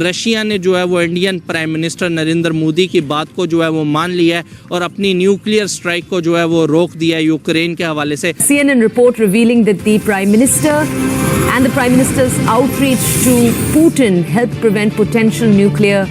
Russia ने जो है वो Indian prime minister Narendra Modi की बात को जो है वो मान लिया है और अपनी न्यूक्लियर स्ट्राइक को जो है वो रोक दिया है यूक्रेन के हवाले से। CNN report revealing that the Prime Minister and the Prime Minister's outreach to Putin helped prevent potential nuclear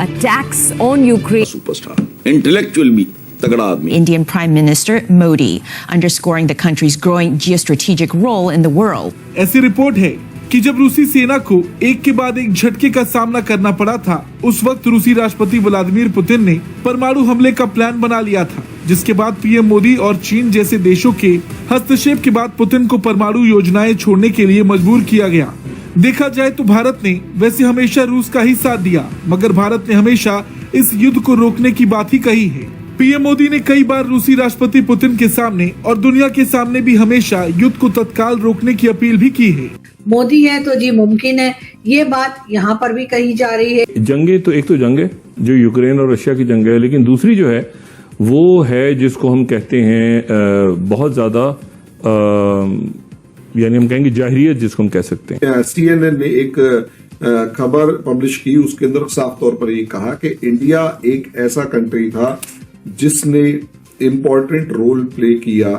attacks on Ukraine. Superstar, intellectual भी तगड़ा आदमी। Indian Prime Minister Modi underscoring the country's growing geostrategic role in the world. ऐसी report है कि जब रूसी सेना को एक के बाद एक झटके का सामना करना पड़ा था, उस वक्त रूसी राष्ट्रपति व्लादिमीर पुतिन ने परमाणु हमले का प्लान बना लिया था, जिसके बाद पीएम मोदी और चीन जैसे देशों के हस्तक्षेप के बाद पुतिन को परमाणु योजनाएं छोड़ने के लिए मजबूर किया गया। देखा जाए तो भारत ने वैसे हमेशा रूस का ही साथ दिया, मगर भारत ने हमेशा इस युद्ध को रोकने की बात ही कही है। पीएम मोदी ने कई बार रूसी राष्ट्रपति पुतिन के सामने और दुनिया के सामने भी हमेशा युद्ध को तत्काल रोकने की अपील भी की है। मोदी है तो जी मुमकिन है, ये बात यहाँ पर भी कही जा रही है। जंगे तो एक तो जंग है जो यूक्रेन और रशिया की जंग है, लेकिन दूसरी जो है वो है जिसको हम कहते हैं बहुत ज्यादा यानी हम कहेंगे जाहिरियत जिसको हम कह सकते हैं। CNN ने एक खबर पब्लिश की, उसके अंदर साफ तौर पर ये कहा कि इंडिया एक ऐसा कंट्री था जिसने इम्पोर्टेंट रोल प्ले किया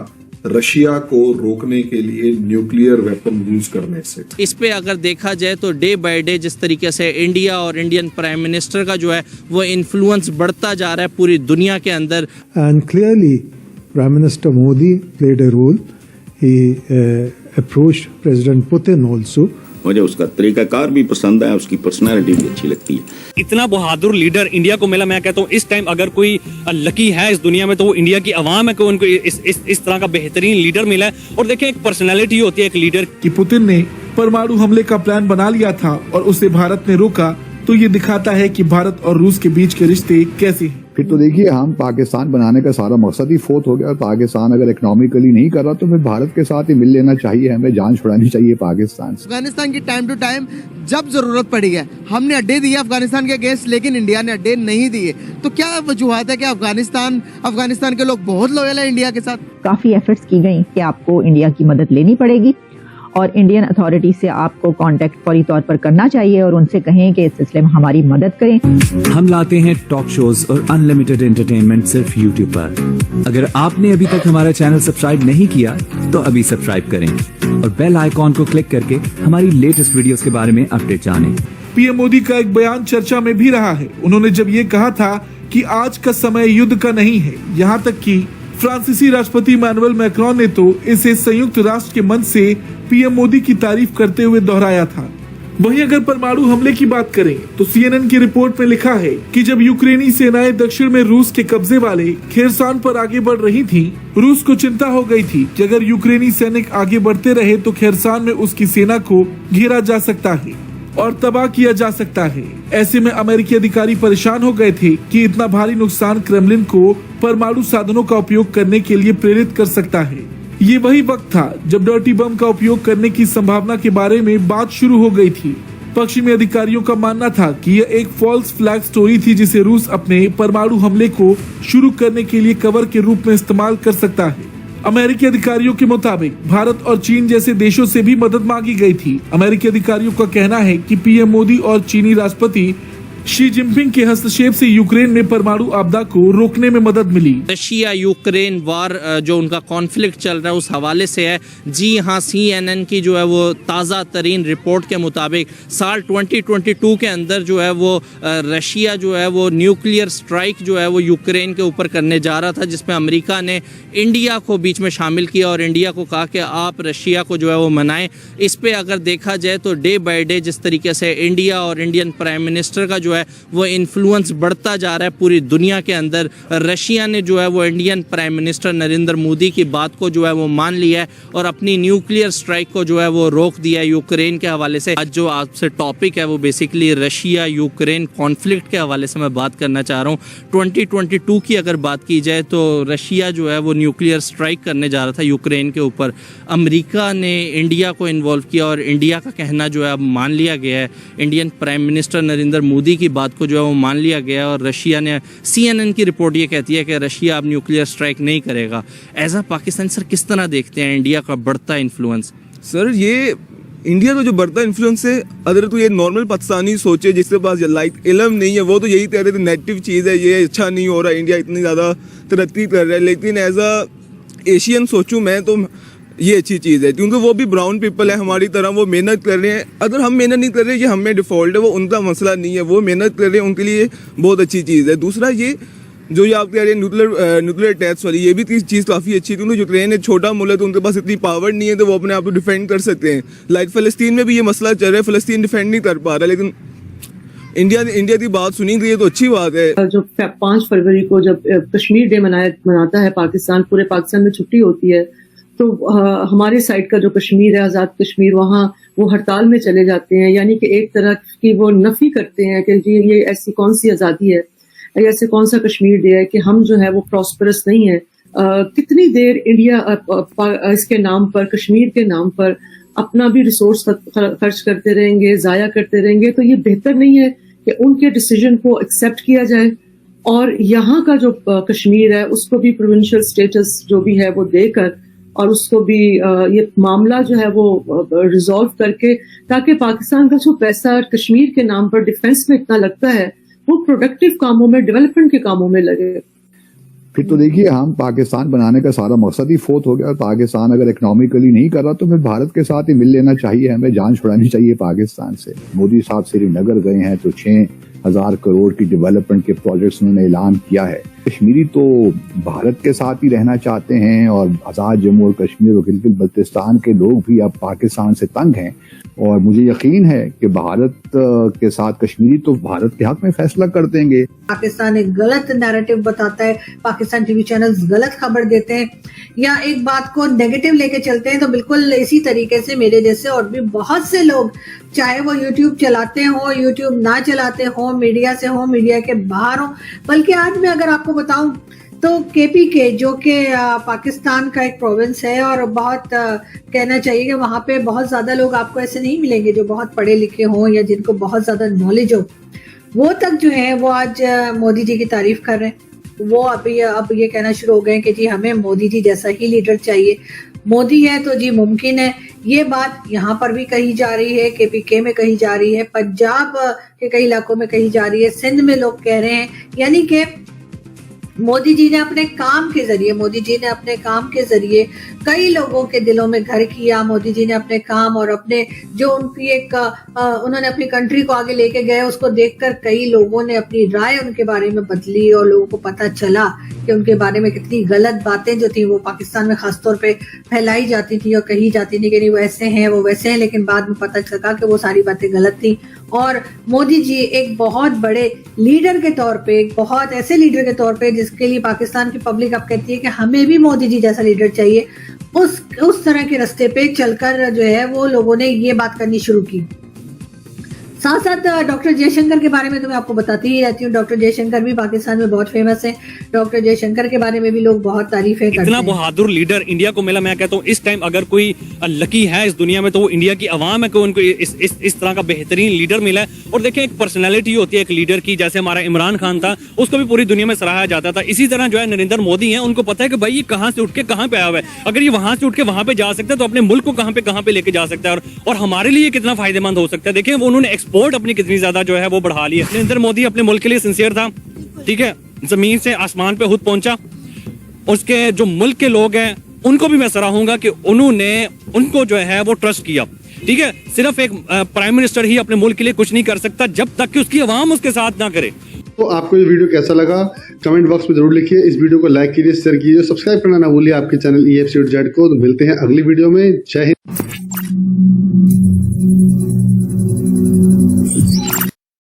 रशिया को रोकने के लिए न्यूक्लियर वेपन यूज करने से। इस पे अगर देखा जाए तो डे बाय डे जिस तरीके से इंडिया और इंडियन प्राइम मिनिस्टर का जो है वो इन्फ्लुएंस बढ़ता जा रहा है पूरी दुनिया के अंदर। And clearly prime minister Modi played a role, he approached president Putin also. मुझे उसका तरीकाकार भी पसंद है, उसकी पर्सनालिटी भी अच्छी लगती है। इतना बहादुर लीडर इंडिया को मिला। मैं कहता हूँ इस टाइम अगर कोई लकी है इस दुनिया में तो वो इंडिया की आवाम है कि उनको इस तरह का बेहतरीन लीडर मिला है। और देखें एक पर्सनालिटी होती है एक लीडर कि पुतिन ने परमाणु हमले का प्लान बना लिया था और उसे भारत ने रोका, तो ये दिखाता है कि भारत और रूस के बीच के रिश्ते कैसे हैं। फिर तो देखिए हम पाकिस्तान बनाने का सारा मकसद ही फोत हो गया। पाकिस्तान अगर इकोनॉमिकली नहीं कर रहा तो फिर भारत के साथ ही मिल लेना चाहिए, हमें जान छुड़ानी चाहिए पाकिस्तान से। अफगानिस्तान की टाइम टू टाइम जब जरूरत पड़ी है हमने अड्डे दिए अफगानिस्तान के अगेंस्ट, लेकिन इंडिया ने अड्डे नहीं दिए। तो क्या वजूहत है कि अफगानिस्तान के लोग बहुत लॉयल है इंडिया के साथ? काफी एफर्ट्स की गई कि आपको इंडिया की मदद लेनी पड़ेगी और इंडियन अथॉरिटी से आपको कांटेक्ट फौरी तौर पर करना चाहिए और उनसे कहें कि इस सिलसिले में हमारी मदद करें। हम लाते हैं टॉक शोज और अनलिमिटेड एंटरटेनमेंट सिर्फ YouTube पर। अगर आपने अभी तक हमारा चैनल सब्सक्राइब नहीं किया तो अभी सब्सक्राइब करें और बेल आइकॉन को क्लिक करके हमारी लेटेस्ट वीडियोस के बारे में अपडेट जानें। पीएम मोदी का एक बयान चर्चा में भी रहा है। उन्होंने जब ये कहा था कि आज का समय युद्ध का नहीं है, यहाँ तक कि फ्रांसीसी राष्ट्रपति इमैनुअल मैक्रोन ने तो इसे संयुक्त राष्ट्र के मंच से पीएम मोदी की तारीफ करते हुए दोहराया था। वहीं अगर परमाणु हमले की बात करें तो CNN की रिपोर्ट में लिखा है कि जब यूक्रेनी सेनाएं दक्षिण में रूस के कब्जे वाले खेरसान पर आगे बढ़ रही थीं, रूस को चिंता हो गई थी कि अगर यूक्रेनी सैनिक आगे बढ़ते रहे तो खेरसान में उसकी सेना को घेरा जा सकता है और तबाह किया जा सकता है। ऐसे में अमेरिकी अधिकारी परेशान हो गए थे कि इतना भारी नुकसान क्रेमलिन को परमाणु साधनों का उपयोग करने के लिए प्रेरित कर सकता है। ये वही वक्त था जब डर्टी बम का उपयोग करने की संभावना के बारे में बात शुरू हो गई थी। पश्चिमी अधिकारियों का मानना था कि यह एक फॉल्स फ्लैग स्टोरी थी जिसे रूस अपने परमाणु हमले को शुरू करने के लिए कवर के रूप में इस्तेमाल कर सकता है। अमेरिकी अधिकारियों के मुताबिक भारत और चीन जैसे देशों से भी मदद मांगी गई थी। अमेरिकी अधिकारियों का कहना है कि पीएम मोदी और चीनी राष्ट्रपति शी जिनपिंग के हस्तक्षेप से यूक्रेन में परमाणु आपदा को रोकने में मदद मिली। रशिया यूक्रेन वार जो उनका कॉन्फ्लिक्ट चल रहा है उस हवाले से है। जी हाँ, CNN की जो है वो ताज़ा तरीन रिपोर्ट के मुताबिक साल 2022 के अंदर जो है वो रशिया जो है वो न्यूक्लियर स्ट्राइक जो है वो यूक्रेन के ऊपर करने जा रहा था, जिसमें अमेरिका ने इंडिया को बीच में शामिल किया और इंडिया को कहा कि आप रशिया को जो है वो मनाएं। इस पे अगर देखा जाए तो डे बाय डे जिस तरीके से इंडिया और इंडियन प्राइम मिनिस्टर का जो है वो इन्फ्लुएंस बढ़ता जा रहा है पूरी दुनिया के अंदर। रशिया ने जो है वो Indian prime minister Narendra Modi की बात को जो है वो मान लिया है और अपनी न्यूक्लियर स्ट्राइक को जो है वो रोक दिया है यूक्रेन के हवाले से। आज जो आपसे टॉपिक है वो बेसिकली रशिया यूक्रेन कॉन्फ्लिक्ट के हवाले से मैं बात करना चाह रहा हूँ। 2022 की अगर बात की जाए तो रशिया जो है वो न्यूक्लियर स्ट्राइक करने जा रहा था यूक्रेन के ऊपर। अमेरिका ने इंडिया को इन्वॉल्व किया और इंडिया का कहना जो है अब मान लिया गया है। Indian prime minister Narendra Modi की बात को जो है वो मान लिया गया और रशिया ने CNN की रिपोर्ट ये कहती है कि रशिया अब न्यूक्लियर स्ट्राइक नहीं करेगा। एज अ पाकिस्तान सर किस तरह देखते हैं इंडिया का बढ़ता इन्फ्लुएंस? सर ये इंडिया का जो बढ़ता इन्फ्लुएंस है, अगर तो ये नॉर्मल पाकिस्तानी सोचे जिसके पास लाइक इल्म नहीं है, वो तो यही कह रहे थे नेगेटिव चीज़ है, ये अच्छा नहीं हो रहा, इंडिया इतनी ज़्यादा तरक्की कर रहा है। लेकिन एज अ एशियन सोचूं मैं तो ये अच्छी चीज़ है, क्योंकि वो भी ब्राउन पीपल है हमारी तरह, वो मेहनत कर रहे हैं। अगर हम मेहनत नहीं कर रहे, ये हमें डिफ़ॉल्ट है, वो उनका मसला नहीं है, वो मेहनत कर रहे हैं, उनके लिए बहुत अच्छी चीज़ है। दूसरा ये जो ये आप कह रहे हैं न्यूक्लियर अटैक्स वाली, ये भी चीज़ काफ़ी अच्छी है, क्योंकि यूक्रेन एक छोटा मुल्क है तो उनके पास इतनी पावर नहीं है तो वो अपने आप को डिफेंड कर सकते हैं। लाइक फ़लस्तीन में भी ये मसला चल रहा है, फ़लस्तीन डिफेंड नहीं कर पा रहा, लेकिन इंडिया की बात सुनी गई है तो अच्छी बात है। जो 5 फरवरी को जब कश्मीर डे मनाता है पाकिस्तान, पूरे पाकिस्तान में छुट्टी होती है, तो हमारे साइड का जो कश्मीर है, आज़ाद कश्मीर, वहाँ वो हड़ताल में चले जाते हैं। यानी कि एक तरह की वो नफी करते हैं कि ये ऐसी कौन सी आज़ादी है, ऐसे कौन सा कश्मीर डे है कि हम जो है वो प्रॉस्परस नहीं है। कितनी देर इंडिया इसके नाम पर, कश्मीर के नाम पर अपना भी रिसोर्स खर्च करते रहेंगे, जाया करते रहेंगे। तो ये बेहतर नहीं है कि उनके डिसीजन को एक्सेप्ट किया जाए और यहाँ का जो कश्मीर है उसको भी प्रोविंशियल स्टेटस जो भी है वो देकर और उसको भी ये मामला जो है वो रिजॉल्व करके, ताकि पाकिस्तान का जो पैसा कश्मीर के नाम पर डिफेंस में इतना लगता है वो प्रोडक्टिव कामों में, डेवलपमेंट के कामों में लगे। फिर तो देखिए, हम पाकिस्तान बनाने का सारा मकसद ही फोत हो गया। पाकिस्तान अगर इकोनॉमिकली नहीं कर रहा तो फिर भारत के साथ ही मिल लेना चाहिए, हमें जान छुड़ानी चाहिए पाकिस्तान से। मोदी साहब श्रीनगर गए हैं तो 6,000 करोड़ की डेवलपमेंट के प्रोजेक्ट्स उन्होंने ऐलान किया है। कश्मीरी तो भारत के साथ ही रहना चाहते हैं और आज़ाद जम्मू और कश्मीर और गिलगित बल्तिस्तान के लोग भी अब पाकिस्तान से तंग हैं। और मुझे यकीन है कि भारत के साथ कश्मीरी तो भारत के हक में फैसला कर देंगे। पाकिस्तान एक गलत नैरेटिव बताता है, पाकिस्तान टीवी चैनल्स गलत खबर देते हैं या एक बात को नेगेटिव लेके चलते हैं, तो बिल्कुल इसी तरीके से मेरे जैसे और भी बहुत से लोग, चाहे वो यूट्यूब चलाते हो, यूट्यूब ना चलाते हो, मीडिया से हो, मीडिया के बाहर हो, बल्कि आज मैं अगर आपको बताऊं तो KPK जो कि पाकिस्तान का एक प्रोविंस है और बहुत कहना चाहिए कि वहाँ पे बहुत ज्यादा लोग आपको ऐसे नहीं मिलेंगे जो बहुत पढ़े लिखे हों या जिनको बहुत ज्यादा नॉलेज हो, वो तक जो है वो आज मोदी जी की तारीफ कर रहे हैं। वो अब ये कहना शुरू हो गए कि जी हमें मोदी जी जैसा ही लीडर चाहिए, मोदी है तो जी मुमकिन है। ये बात यहाँ पर भी कही जा रही है, KPK में कही जा रही है, पंजाब के कई इलाकों में कही जा रही है, सिंध में लोग कह रहे हैं। यानी कि मोदी जी ने अपने काम के जरिए कई लोगों के दिलों में घर किया। मोदी जी ने अपने काम और अपने जो उनकी एक उन्होंने अपनी कंट्री को आगे लेके गए, उसको देखकर कई लोगों ने अपनी राय उनके बारे में बदली और लोगों को पता चला कि उनके बारे में कितनी गलत बातें जो थी वो पाकिस्तान में खासतौर पे फैलाई जाती थी और कही जाती थी कि नहीं वो ऐसे हैं, वो वैसे हैं, लेकिन बाद में पता चला कि वो सारी बातें गलत थी। और मोदी जी एक बहुत बड़े लीडर के तौर पे, एक बहुत ऐसे लीडर के तौर पे जिसके लिए पाकिस्तान की पब्लिक अब कहती है कि हमें भी मोदी जी जैसा लीडर चाहिए, उस तरह के रास्ते पे चलकर जो है वो लोगों ने ये बात करनी शुरू की। साथ साथ डॉक्टर जयशंकर के बारे में तो मैं आपको बताती ही रहती हूँ। डॉक्टर जयशंकर भी पाकिस्तान में बहुत फेमस है। डॉक्टर जयशंकर के बारे में भी लोग बहुत तारीफें करते हैं। इतना बहादुर लीडर इंडिया को मिला। मैं कहता हूँ इस टाइम अगर कोई लकी है इस दुनिया में तो वो इंडिया की आवाम है कि उनको इस तरह का बेहतरीन लीडर मिला है। और देखें, एक पर्सनैलिटी होती है एक लीडर की, जैसे हमारा इमरान खान था, उसको भी पूरी दुनिया में सराहा जाता था। इसी तरह जो है नरेंद्र मोदी है, उनको पता है कि भाई ये कहाँ से उठ के कहाँ पे आया हुआ है। अगर ये वहां से उठ के वहां पे जा सकता है तो अपने मुल्क को कहाँ पे लेके जा सकता है और हमारे लिए कितना फायदेमंद हो सकता है। देखें, वो उन्होंने एक्सपोर्ट अपनी कितनी ज्यादा जो है वो बढ़ा लिया। नरेंद्र मोदी अपने मुल्क के लिए सिंसियर था, ठीक है, जमीन से आसमान पे खुद पहुंचा। उसके जो मुल्क के लोग हैं उनको भी मैं सराहूंगा कि उनको जो है वो ट्रस्ट किया, ठीक है। सिर्फ एक प्राइम मिनिस्टर ही अपने मुल्क के लिए कुछ नहीं कर सकता जब तक कि उसकी आवाम उसके साथ ना करे। तो आपको ये वीडियो कैसा लगा कमेंट बॉक्स में जरूर लिखिए। इस वीडियो को लाइक कीजिए, शेयर कीजिए, सब्सक्राइब करना ना भूलिए आपके चैनल EFC to Z को। तो मिलते हैं अगली वीडियो में। जय हिंद।